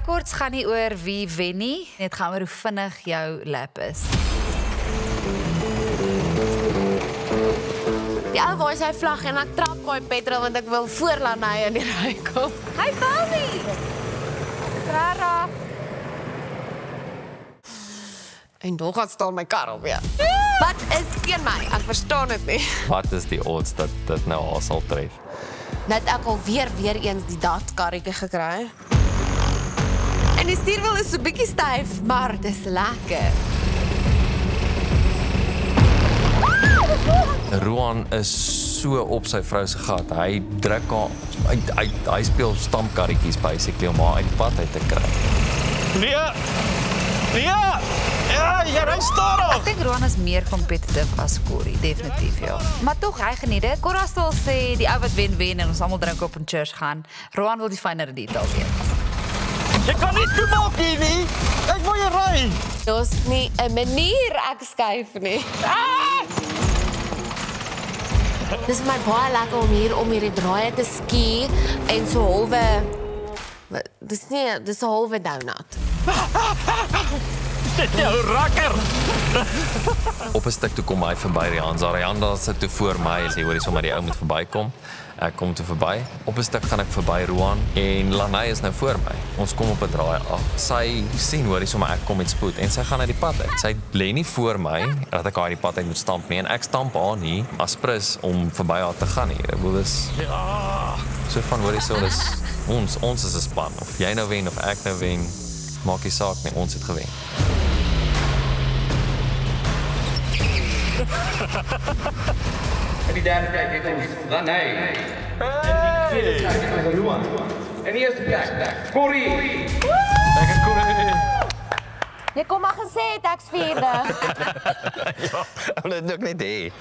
Records gaan nie oor wie wen nie. Dit gaan oor hoe vinnig jou lap is. Die ou waar sy vlag en ek trap my petrol want ek wil voor Lanai in die ry kom. Hy val nie! Rara! En dan gaan staan my kar op weer. Wat is teen my? Ek verstaan dit nie. Wat is die odds dat dit nou haar sal tref? Net ek al weer eens die dartkarretjie gekry. En die stuurwiel is so bietjie styf, maar dit is lekker. Roan is so op sy vrou se gat. Hy druk haar, hy speel stampkarretjies basically om haar uit die pad uit te kry. Nee! Ja, jy ry stadig! Ek dink Roan is meer competitive as Corrie, definitief ja. Maar tog, hy geniet dit. Cora sal sê, die ou wat wen en ons almal drink op in church gaan. Roan wil die fynere detail weet. Jy kan nie toe maak hier nie! Ek wil jy ry! Dis nie 'n manier ek skuif nie. Dis my baie lekker om hierdie draaie te ski en so halwe dis 'n halwe donut. Dit jou rakker! Op 'n stuk toe kom hy verby Rihanna. Rihanna sit toe voor my en sê hoor, sommer die ou moet verbykom. Ek kom toe verby. Op 'n stuk gaan ek verby Roan en Lanai is nou voor my. Ons kom op 'n draai af. Sy sien hoor, sommer ek kom met spoed en sy gaan uit die pad uit. Sy lê nie voor my dat ek haar uit die pad uit moet stamp nie en ek stamp haar nie as prins om verby haar te gaan hier. Ek bedoel dis so van hoor hierso dis ons is 'n span. Of jy nou wen of ek nou wen, maak nie saak nie, ons het gewen. En die derde plek het ons Lanai. En die tweede plek het ons Roan. En die eerste plek, Corrie. Lekker Corrie! Jy kom maar gesê het ek's vierde. Ja, dit ook net hê.